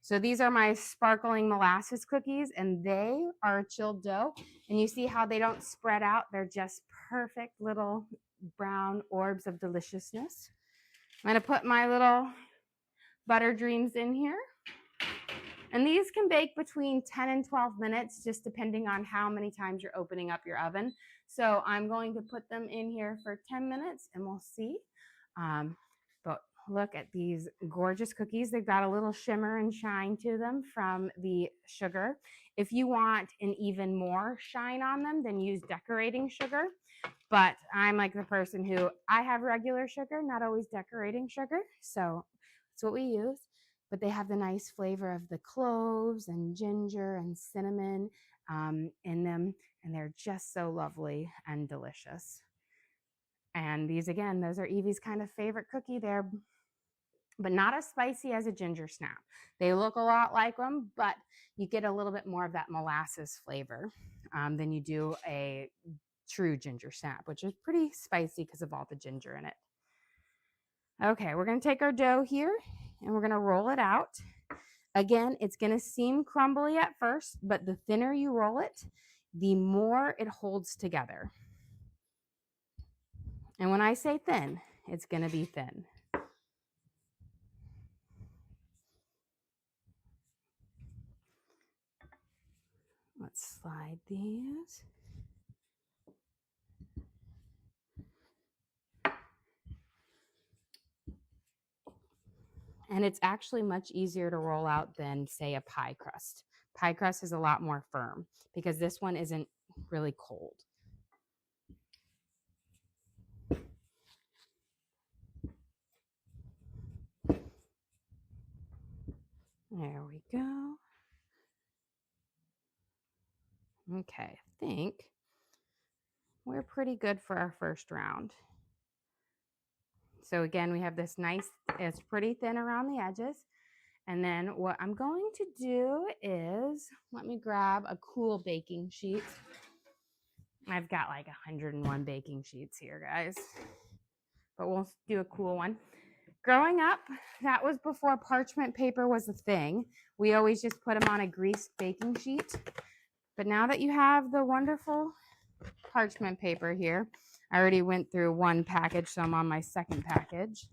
So these are my sparkling molasses cookies, and they are a chilled dough. And you see how they don't spread out. They're just perfect little brown orbs of deliciousness. I'm going to put my little butter dreams in here. And these can bake between 10 and 12 minutes, just depending on how many times you're opening up your oven. So I'm going to put them in here for 10 minutes, and we'll see. But look at these gorgeous cookies. They've got a little shimmer and shine to them from the sugar. If you want an even more shine on them, then use decorating sugar. But I'm like the person who, I have regular sugar, not always decorating sugar. So that's what we use. But they have the nice flavor of the cloves and ginger and cinnamon in them. And they're just so lovely and delicious. And these, again, those are Evie's kind of favorite cookie. They're but not as spicy as a ginger snap. They look a lot like them, but you get a little bit more of that molasses flavor than you do a true ginger snap, which is pretty spicy because of all the ginger in it. Okay, we're going to take our dough here and we're going to roll it out. Again, it's going to seem crumbly at first, but the thinner you roll it, the more it holds together. And when I say thin, it's going to be thin. Let's slide these. And it's actually much easier to roll out than, say, a pie crust. Pie crust is a lot more firm because this one isn't really cold. There we go. Okay, I think we're pretty good for our first round. So again, we have this nice, it's pretty thin around the edges. And then what I'm going to do is, let me grab a cool baking sheet. I've got like 101 baking sheets here, guys. But we'll do a cool one. Growing up, that was before parchment paper was a thing. We always just put them on a greased baking sheet. But now that you have the wonderful parchment paper here, I already went through one package, so I'm on my second package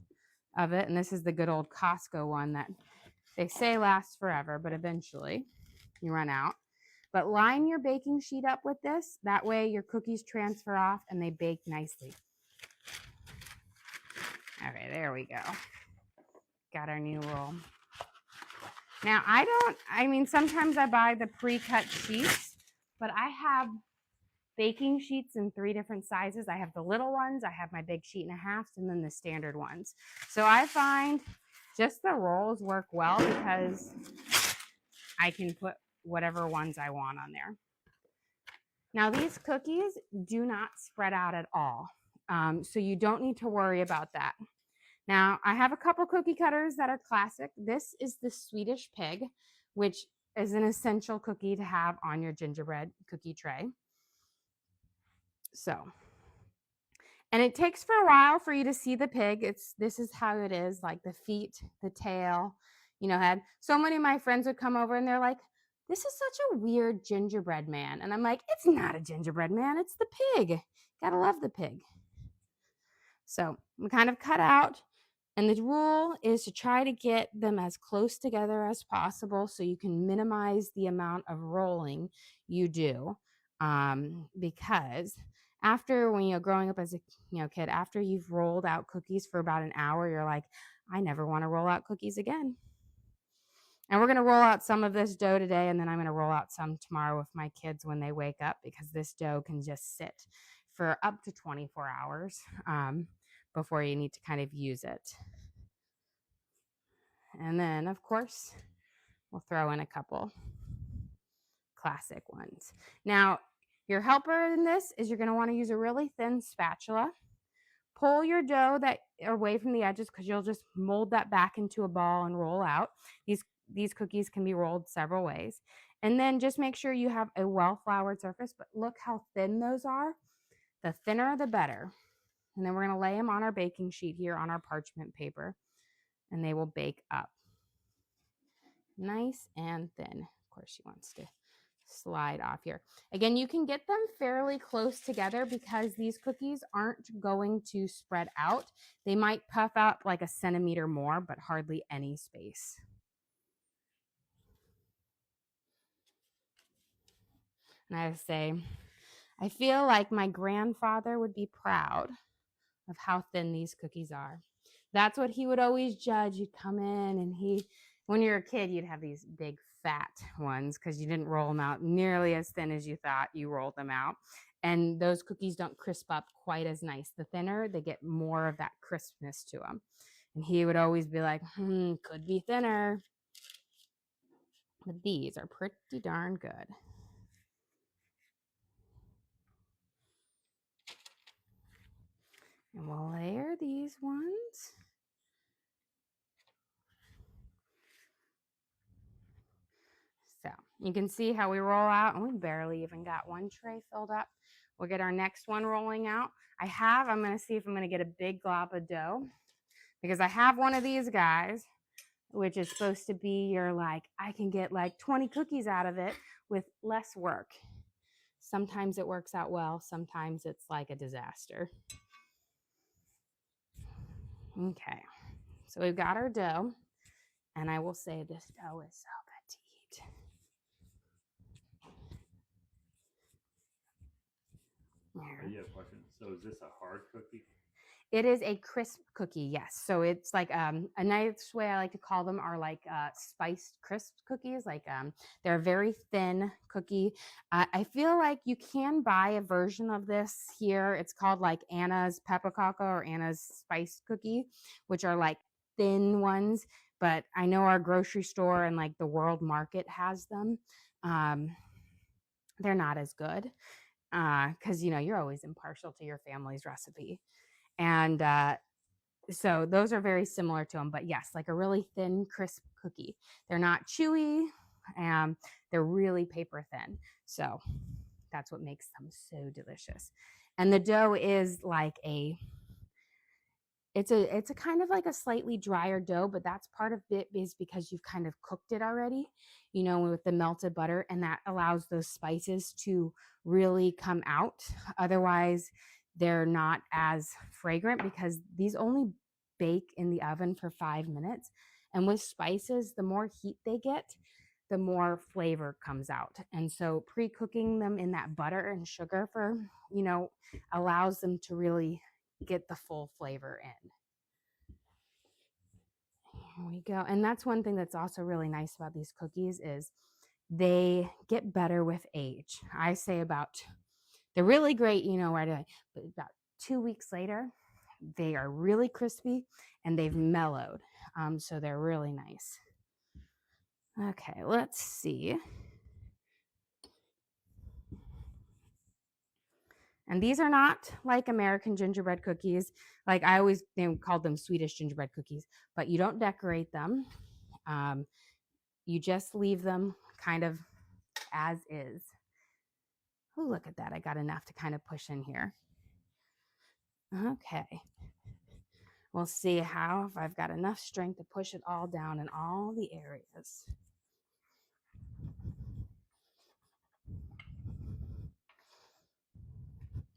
of it. And this is the good old Costco one that they say lasts forever, but eventually you run out. But line your baking sheet up with this. That way your cookies transfer off and they bake nicely. Okay, there we go. Got our new roll. Now, sometimes I buy the pre-cut sheets, but I have baking sheets in 3 different sizes. I have the little ones, I have my big sheet and a half, and then the standard ones. So I find just the rolls work well because I can put whatever ones I want on there. Now, these cookies do not spread out at all, so you don't need to worry about that. Now, I have a couple cookie cutters that are classic. This is the Swedish pig, which is an essential cookie to have on your gingerbread cookie tray. So, and it takes for a while for you to see the pig. This is how it is, like the feet, the tail, head. So many of my friends would come over and they're like, this is such a weird gingerbread man. And I'm like, it's not a gingerbread man, it's the pig. Gotta love the pig. So we kind of cut out. And the rule is to try to get them as close together as possible so you can minimize the amount of rolling you do. Because when you're growing up as a kid, after you've rolled out cookies for about an hour, you're like, I never want to roll out cookies again. And we're going to roll out some of this dough today, and then I'm going to roll out some tomorrow with my kids when they wake up, because this dough can just sit for up to 24 hours. Before you need to kind of use it. And then, of course, we'll throw in a couple classic ones. Now, your helper in this is you're going to want to use a really thin spatula. Pull your dough away from the edges, because you'll just mold that back into a ball and roll out. These cookies can be rolled several ways. And then just make sure you have a well-floured surface, but look how thin those are. The thinner, the better. And then we're going to lay them on our baking sheet here on our parchment paper, and they will bake up nice and thin. Of course, she wants to slide off here. Again, you can get them fairly close together because these cookies aren't going to spread out. They might puff out like a centimeter more, but hardly any space. And I say, I feel like my grandfather would be proud of how thin these cookies are. That's what he would always judge. You'd come in and when you're a kid, you'd have these big fat ones because you didn't roll them out nearly as thin as you thought you rolled them out. And those cookies don't crisp up quite as nice. The thinner, they get more of that crispness to them. And he would always be like, could be thinner. But these are pretty darn good. And we'll layer these ones. So you can see how we roll out, and we barely even got one tray filled up. We'll get our next one rolling out. I'm going to see if I'm going to get a big glob of dough, because I have one of these guys, which is supposed to be I can get like 20 cookies out of it with less work. Sometimes it works out well. Sometimes it's like a disaster. Okay, so we've got our dough, and I will say this dough is so good to eat. You have a question. So is this a hard cookie? It is a crisp cookie, yes. So it's like a nice way I like to call them are like spiced crisp cookies. Like they're a very thin cookie. I feel like you can buy a version of this here. It's called like Anna's Pepparkakor or Anna's Spiced Cookie, which are like thin ones. But I know our grocery store and like the World Market has them. They're not as good because you're always impartial to your family's recipe. And so those are very similar to them, but yes, like a really thin, crisp cookie. They're not chewy, they're really paper thin. So that's what makes them so delicious. And the dough is like it's a kind of like a slightly drier dough, but that's part of it is because you've kind of cooked it already, with the melted butter, and that allows those spices to really come out. Otherwise, they're not as fragrant because these only bake in the oven for 5 minutes. And with spices, the more heat they get, the more flavor comes out. And so pre-cooking them in that butter and sugar allows them to really get the full flavor in. Here we go. And that's one thing that's also really nice about these cookies is they get better with age. I say they're really great, right away, but about 2 weeks later, they are really crispy and they've mellowed. So they're really nice. Okay, let's see. And these are not like American gingerbread cookies. Like I always called them Swedish gingerbread cookies, but you don't decorate them. You just leave them kind of as is. Oh, look at that. I got enough to kind of push in here. Okay. We'll see if I've got enough strength to push it all down in all the areas.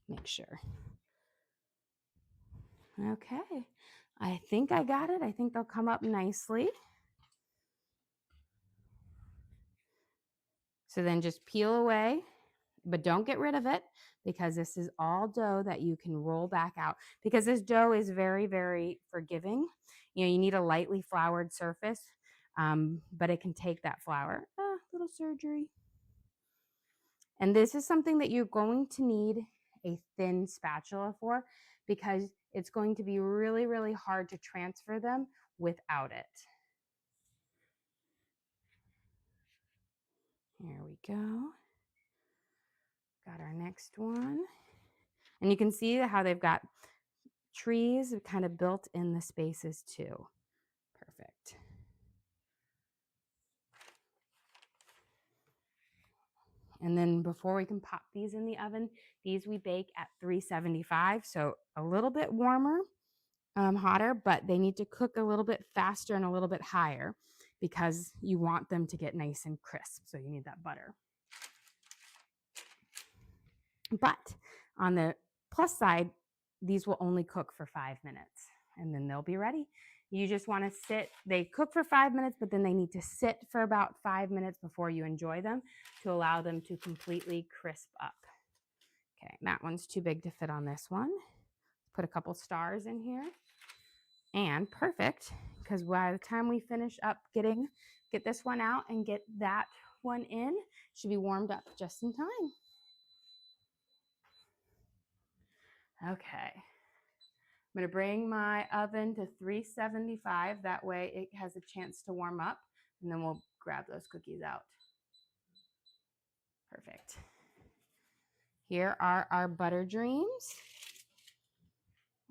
Make sure. Okay. I think I got it. I think they'll come up nicely. So then just peel away, but don't get rid of it because this is all dough that you can roll back out because this dough is very, very forgiving. You need a lightly floured surface, but it can take that flour. Little surgery. And this is something that you're going to need a thin spatula for because it's going to be really, really hard to transfer them without it. Here we go. Got our next one. And you can see how they've got trees kind of built in the spaces too. Perfect. And then before we can pop these in the oven, these we bake at 375, so a little bit warmer, hotter, but they need to cook a little bit faster and a little bit higher because you want them to get nice and crisp. So you need that butter. But on the plus side, these will only cook for 5 minutes and then they'll be ready. You just want to they cook for 5 minutes, but then they need to sit for about 5 minutes before you enjoy them to allow them to completely crisp up. Okay, that one's too big to fit on this one. Put a couple stars in here. And perfect, because by the time we finish up get this one out and get that one in, should be warmed up just in time. Okay. I'm going to bring my oven to 375. That way it has a chance to warm up, and then we'll grab those cookies out. Perfect. Here are our butter dreams.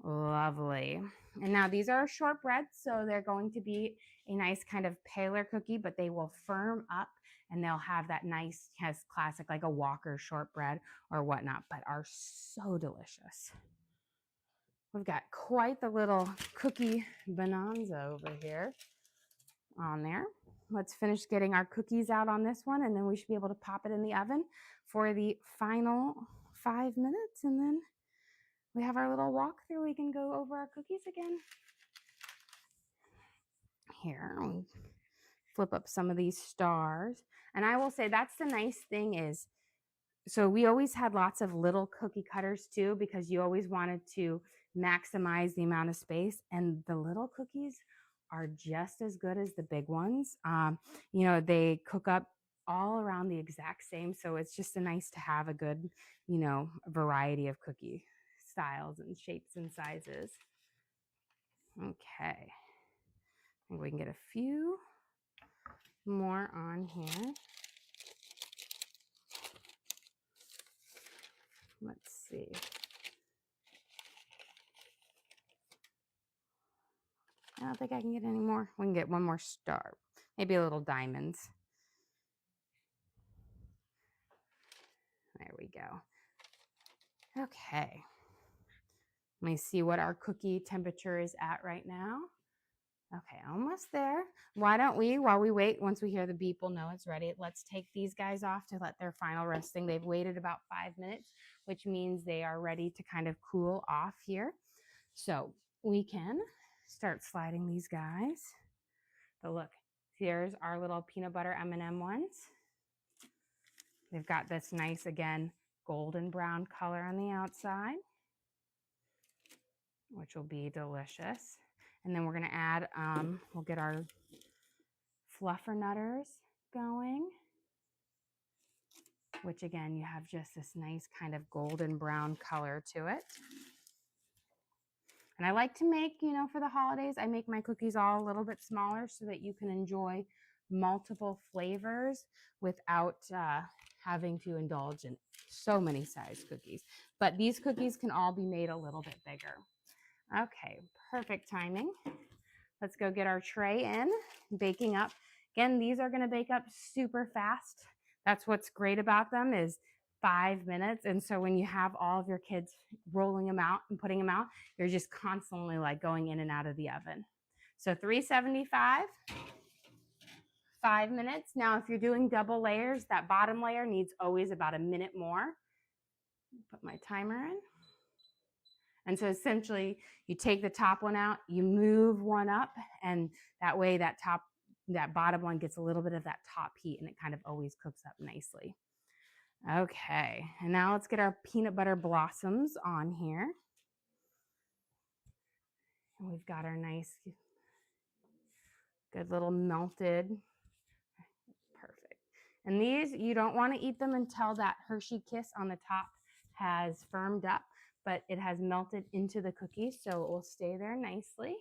Lovely. And now these are shortbread, so they're going to be a nice kind of paler cookie, but they will firm up and they'll have that nice, classic, like a Walker shortbread or whatnot, but are so delicious. We've got quite the little cookie bonanza over here on there. Let's finish getting our cookies out on this one, and then we should be able to pop it in the oven for the final 5 minutes, and then we have our little walkthrough. We can go over our cookies again. here. Flip up some of these stars. And I will say that's the nice thing is, so we always had lots of little cookie cutters too, because you always wanted to maximize the amount of space. And the little cookies are just as good as the big ones. They cook up all around the exact same. So it's just nice to have a good, variety of cookie styles and shapes and sizes. Okay. I think we can get a few more on here. Let's see. I don't think I can get any more. We can get one more star, maybe a little diamonds. There we go. Okay. Let me see what our cookie temperature is at right now. Okay, almost there. Why don't we, while we wait, once we hear the beep, we'll know it's ready. Let's take these guys off to let their final resting. They've waited about 5 minutes, which means they are ready to kind of cool off here. So we can start sliding these guys. But look, here's our little peanut butter M&M ones. They've got this nice, again, golden brown color on the outside, which will be delicious. And then we're going to add, we'll get our Fluffernutters going, which again, you have just this nice kind of golden brown color to it. And I like to make, for the holidays, I make my cookies all a little bit smaller so that you can enjoy multiple flavors without having to indulge in so many size cookies. But these cookies can all be made a little bit bigger. Okay, perfect timing. Let's go get our tray in, baking up. Again, these are going to bake up super fast. That's what's great about them is 5 minutes. And so when you have all of your kids rolling them out and putting them out, you're just constantly like going in and out of the oven. So 375, 5 minutes. Now, if you're doing double layers, that bottom layer needs always about a minute more. Put my timer in. And so essentially you take the top one out, you move one up, and that way that bottom one gets a little bit of that top heat and it kind of always cooks up nicely. Okay, and now let's get our peanut butter blossoms on here. And we've got our nice, good little melted, perfect. And these, you don't want to eat them until that Hershey Kiss on the top has firmed up, but it has melted into the cookie, so it will stay there nicely.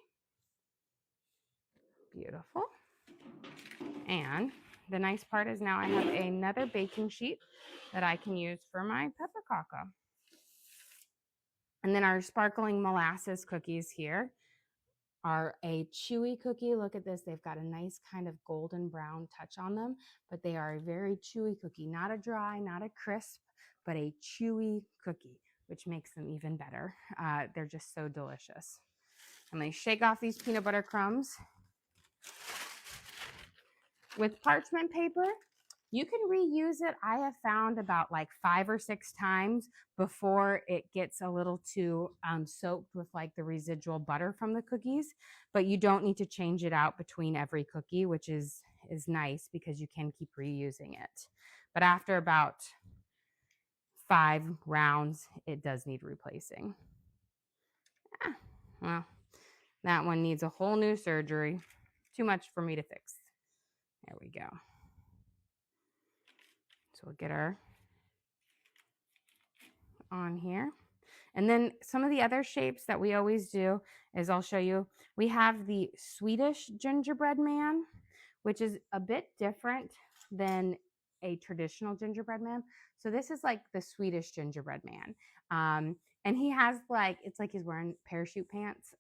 Beautiful. And the nice part is now I have another baking sheet that I can use for my pepparkakor. And then our sparkling molasses cookies here are a chewy cookie. Look at this. They've got a nice kind of golden brown touch on them, but they are a very chewy cookie, not a dry, not a crisp, but a chewy cookie, which makes them even better. They're just so delicious. I'm going to shake off these peanut butter crumbs. With parchment paper, you can reuse it. I have found about like 5 or 6 times before it gets a little too soaked with like the residual butter from the cookies, but you don't need to change it out between every cookie, which is nice because you can keep reusing it. But after about 5 rounds, it does need replacing. Well, that one needs a whole new surgery. Too much for me to fix. There we go. So we'll get our on here. And then some of the other shapes that we always do is I'll show you. We have the Swedish gingerbread man, which is a bit different than a traditional gingerbread man. So this is like the Swedish gingerbread man. And he has it's like he's wearing parachute pants.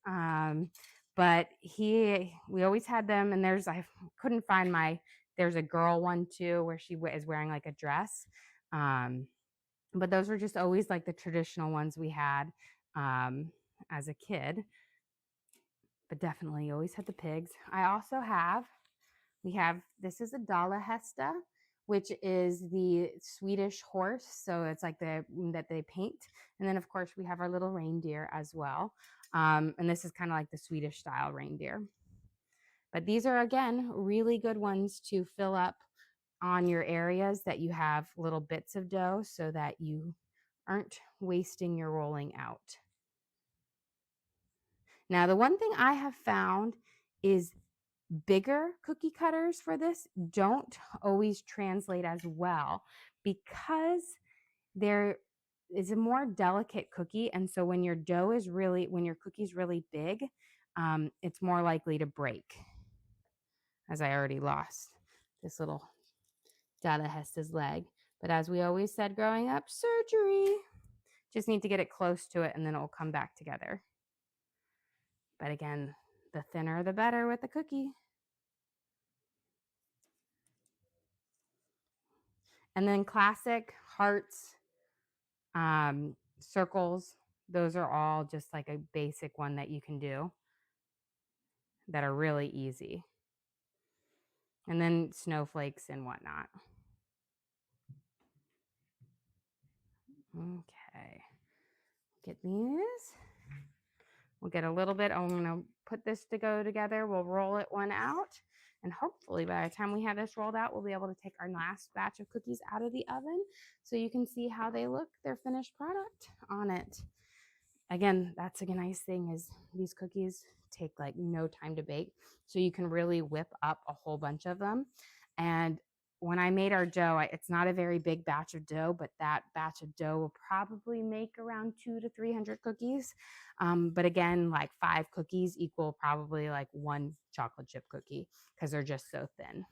But we always had them, and I couldn't find there's a girl one too where she is wearing like a dress. But those were just always like the traditional ones we had as a kid. But definitely you always had the pigs. This is a Dalahästa, which is the Swedish horse. So it's like that they paint. And then of course we have our little reindeer as well. And this is kind of like the Swedish style reindeer. But these are, again, really good ones to fill up on your areas that you have little bits of dough so that you aren't wasting your rolling out. Now, the one thing I have found is bigger cookie cutters for this don't always translate as well because there is a more delicate cookie. And so when your cookie's really big, it's more likely to break. As I already lost this little Dada Hesta's leg. But as we always said growing up, surgery. Just need to get it close to it and then it will come back together. But again, the thinner the better with the cookie. And then classic hearts, circles, those are all just like a basic one that you can do that are really easy. And then snowflakes and whatnot. Okay, get these. We'll get a little bit, I'm gonna put this to go together. We'll roll it one out. And hopefully by the time we have this rolled out, we'll be able to take our last batch of cookies out of the oven so you can see how they look, their finished product on it. Again, that's a nice thing is these cookies take like no time to bake. So you can really whip up a whole bunch of them. And when I made our dough, it's not a very big batch of dough, but that batch of dough will probably make around 200 to 300 cookies. But again, like 5 cookies equal probably like 1 chocolate chip cookie because they're just so thin.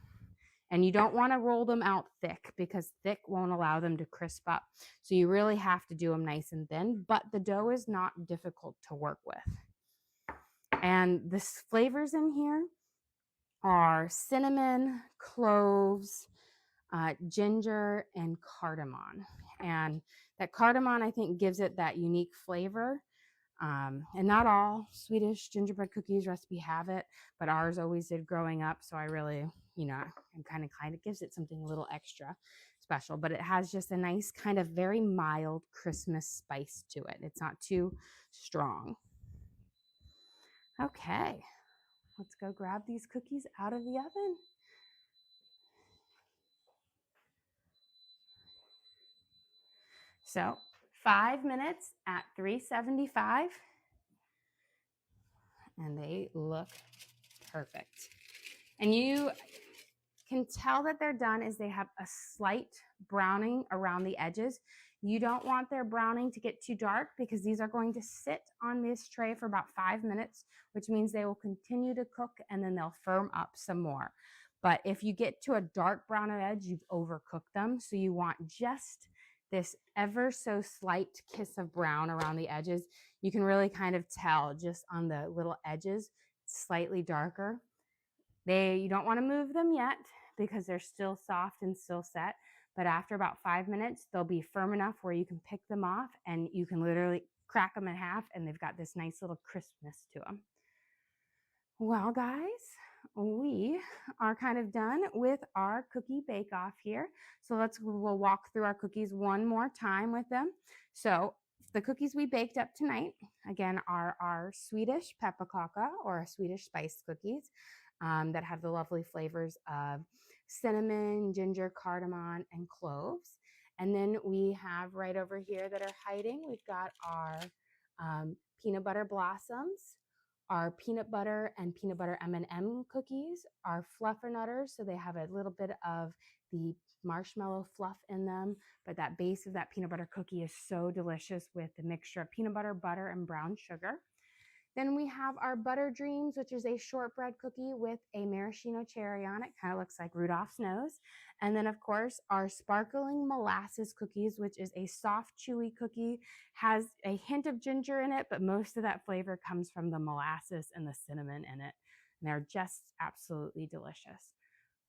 And you don't want to roll them out thick because thick won't allow them to crisp up. So you really have to do them nice and thin, but the dough is not difficult to work with. And the flavors in here are cinnamon, cloves, ginger, and cardamom. And that cardamom, I think, gives it that unique flavor. And not all Swedish gingerbread cookies recipe have it, but ours always did growing up. So I really, I'm kind of gives it something a little extra special, but it has just a nice kind of very mild Christmas spice to it. It's not too strong. Okay, let's go grab these cookies out of the oven. So 5 minutes at 375, and they look perfect. And you can tell that they're done is they have a slight browning around the edges. You don't want their browning to get too dark because these are going to sit on this tray for about 5 minutes, which means they will continue to cook and then they'll firm up some more. But if you get to a dark brown edge, you've overcooked them. So you want just this ever so slight kiss of brown around the edges. You can really kind of tell just on the little edges, slightly darker. You don't want to move them yet because they're still soft and still set. But after about 5 minutes, they'll be firm enough where you can pick them off and you can literally crack them in half and they've got this nice little crispness to them. Well, guys, we are kind of done with our cookie bake-off here. So we'll walk through our cookies one more time with them. So the cookies we baked up tonight, again, are our Swedish Pepparkakor or Swedish spice cookies that have the lovely flavors of cinnamon, ginger, cardamom, and cloves. And then we have right over here that are hiding, we've got our peanut butter blossoms, our peanut butter and peanut butter M&M cookies, our fluffernutters, so they have a little bit of the marshmallow fluff in them, but that base of that peanut butter cookie is so delicious with the mixture of peanut butter, butter, and brown sugar. Then we have our Butter Dreams, which is a shortbread cookie with a maraschino cherry on it. Kind of looks like Rudolph's nose. And then, of course, our Sparkling Molasses Cookies, which is a soft, chewy cookie, has a hint of ginger in it, but most of that flavor comes from the molasses and the cinnamon in it. And they're just absolutely delicious.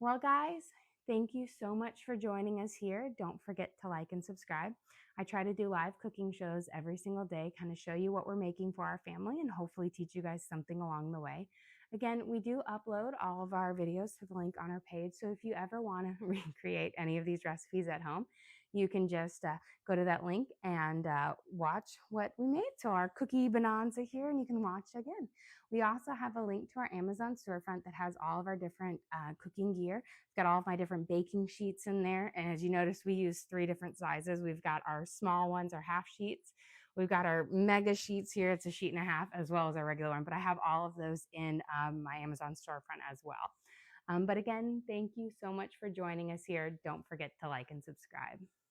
Well, guys, thank you so much for joining us here. Don't forget to like and subscribe. I try to do live cooking shows every single day, kind of show you what we're making for our family and hopefully teach you guys something along the way. Again, we do upload all of our videos to the link on our page. So if you ever want to recreate any of these recipes at home, you can just go to that link and watch what we made. So our cookie bonanza here, and you can watch again. We also have a link to our Amazon storefront that has all of our different cooking gear. It's got all of my different baking sheets in there. And as you notice, we use 3 different sizes. We've got our small ones, our half sheets. We've got our mega sheets here. It's a sheet and a half, as well as our regular one. But I have all of those in my Amazon storefront as well. But again, thank you so much for joining us here. Don't forget to like and subscribe.